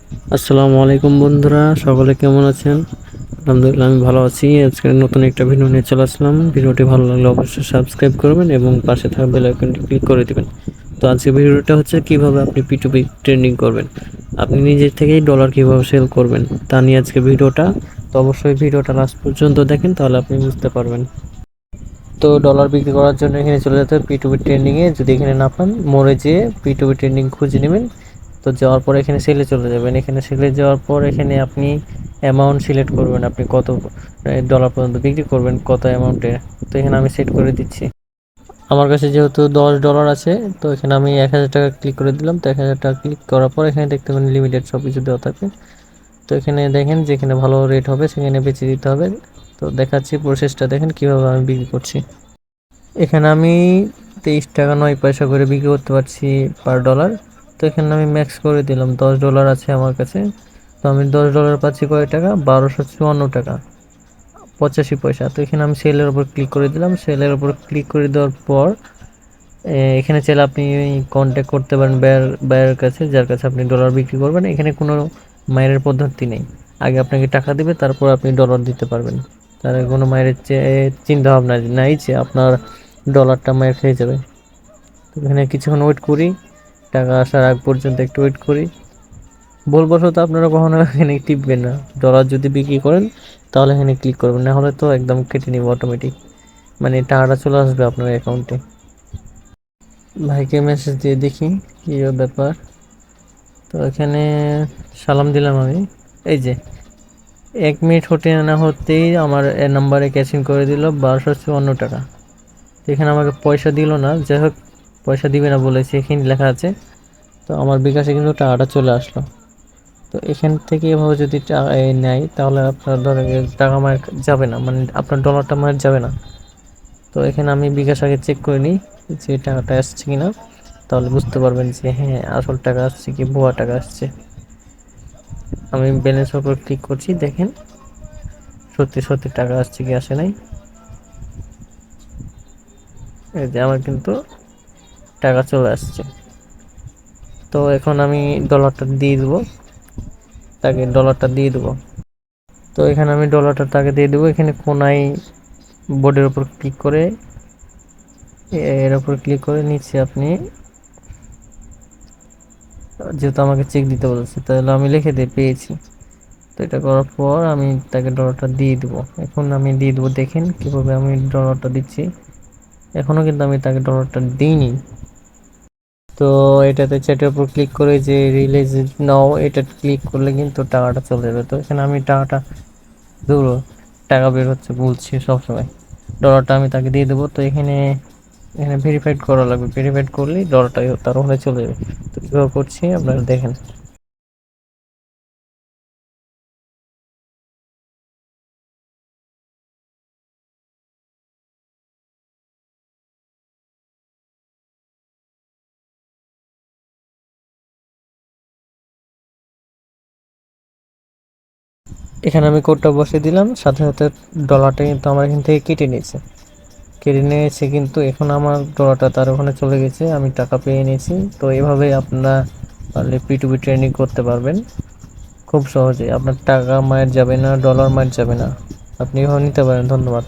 আসসালামু আলাইকুম বন্ধুরা, সকলে কেমন আছেন? আলহামদুলিল্লাহ আমি ভালো আছি। আজকে নতুন একটা ভিডিও নিয়ে চলে আসলাম। ভিডিওটি ভালো লাগলে অবশ্যই সাবস্ক্রাইব করবেন এবং পাশে থাকা বেল আইকনটি ক্লিক করে দিবেন। তো আজকে ভিডিওটা হচ্ছে কিভাবে আপনি P2P ট্রেডিং করবেন, আপনি নিজে থেকেই ডলার কিভাবে সেল করবেন তা নিয়ে আজকে ভিডিওটা। তো অবশ্যই ভিডিওটা লাস্ট পর্যন্ত দেখেন, তাহলে আপনি বুঝতে পারবেন। তো ডলার বিক্রি করার জন্য এখানে চলে যেতে হবে P2P ট্রেন্ডিংয়ে। যদি এখানে না পান, মোড়ে যেয়ে P2P ট্রেন্ডিং খুঁজে নেবেন। তো যাওয়ার পর এখানে সেলে চলে যাবেন। এখানে সেলে যাওয়ার পর এখানে আপনি অ্যামাউন্ট সিলেক্ট করবেন, আপনি কত ডলার পর্যন্ত বিক্রি করবেন, কত অ্যামাউন্টে। তো এখানে আমি সেট করে দিচ্ছি। আমার কাছে যেহেতু $10 আছে, তো এখানে আমি 1000 টাকা ক্লিক করে দিলাম। তো 1000 টাকা ক্লিক করার পর এখানে দেখতে পাবেন লিমিটেড সব কিছু দেওয়া থাকে। তো এখানে দেখেন যেখানে ভালো রেট হবে সেখানে বেচে দিতে হবে। তো দেখাচ্ছি প্রসেসটা, দেখেন কিভাবে আমি বিক্রি করছি। এখানে আমি 23 টাকা 9 পয়সা করে বিক্রি করতে পারছি পার ডলার। তো এখানে আমি ম্যাক্স করে দিলাম, $10 আছে আমার কাছে। তো আমি $10 পাচ্ছি কয় টাকা, 1254 টাকা 85 পয়সা। তো এখানে আমি সেলের উপর ক্লিক করে দিলাম। সেলের উপর ক্লিক করে দেওয়ার পর এখানে চাইলে আপনি কন্ট্যাক্ট করতে পারেন বায়ারের কাছে, যার কাছে আপনি ডলার বিক্রি করবেন। এখানে কোনো মাইনের পদ্ধতি নেই, আগে আপনাকে টাকা দিবে, তারপর আপনি ডলার দিতে পারবেন। তার কোনো মাইনের চিন্তা ভাবনা নাই যে আপনার ডলারটা মাইর খেয়ে যাবে। তো এখানে কিছুক্ষণ ওয়েট করি, টাকা আসার আগ পর্যন্ত একটু ওয়েট করি। ভুলবশত আপনারা কখনো এখানে টিপবেন না। ডলার যদি বিক্রি করেন তাহলে এখানে ক্লিক করবেন, না হলে তো একদম কেটে নিব অটোমেটিক, মানে টাকাটা চলে আসবে আপনার অ্যাকাউন্টে। ভাইকে মেসেজ দিয়ে দেখি কি ব্যাপার। তো এখানে সালাম দিলাম আমি। এই যে 1 মিনিট হতে না হতেই আমার নাম্বারে ক্যাশিং করে দিল 1254 টাকা। তো এখানে আমাকে পয়সা দিল না, যাই হোক পয়সা দিবে না বলেছে এখানে লেখা আছে। তো আমার বিকাশে কিন্তু টাকাটা চলে আসলো। তো এখান থেকে এভাবে যদি নেয় তাহলে আপনার ধরেন টাকা মার যাবে না, মানে আপনার ডলারটা মার যাবে না। তো এখানে আমি বিকাশ আগে চেক করে নিই যে টাকাটা আসছে কিনা, তাহলে বুঝতে পারবেন যে হ্যাঁ আসল টাকা আসছে কি ভুয়া টাকা আসছে। আমি ব্যালেন্সের উপর ক্লিক করছি, দেখেন সত্যি সত্যি টাকা আসছে কি আসে নাই। এই যে আমার কিন্তু টাকা চলে আসছে। তো এখন আমি ডলারটা দিয়ে দেবো, তাকে ডলারটা দিয়ে দেবো। তো এখানে আমি ডলারটা তাকে দিয়ে দেবো। এখানে কোনায় বোর্ডের উপর ক্লিক করে, এর উপর ক্লিক করে নিচে আপনি, যেহেতু আমাকে চেক দিতে বলেছে তাহলে আমি লিখে দিয়ে পেয়েছি। তো এটা করার পর আমি তাকে ডলারটা দিয়ে দেবো। এখন আমি দিয়ে দেবো, দেখেন কীভাবে আমি ডলারটা দিচ্ছি। এখনও কিন্তু আমি তাকে ডলারটা দিইনি। তো এটাতে চ্যাটের উপর ক্লিক করে যে রিলিজ নাও এটা ক্লিক করলে কিন্তু টাকাটা চলে যাবে। তো এখানে আমি টাকাটা ধরো টাকা বের হচ্ছে বলছি সবসময়, ডলারটা আমি তাকে দিয়ে দেবো। তো এখানে এখানে ভেরিফাইড করা লাগবে, ভেরিফাইড করলেই ডলারটা তার হলে চলে যাবে। তো কীভাবে করছি আপনারা দেখেন। এখানে আমি কোডটা বসিয়ে দিলাম, সাথে সাথে ডলারটা কিন্তু আমার এখান থেকে কেটে নিয়েছে, কেটে নিয়েছে কিন্তু এখন আমার ডলারটা তার ওখানে চলে গেছে, আমি টাকা পেয়ে নিয়েছি। তো এভাবে আপনারা পারলে P2P ট্রেডিং করতে পারবেন খুব সহজে। আপনার টাকা মায়ের যাবে না, ডলার মায়ের যাবে না, আপনি এভাবে নিতে পারেন। ধন্যবাদ।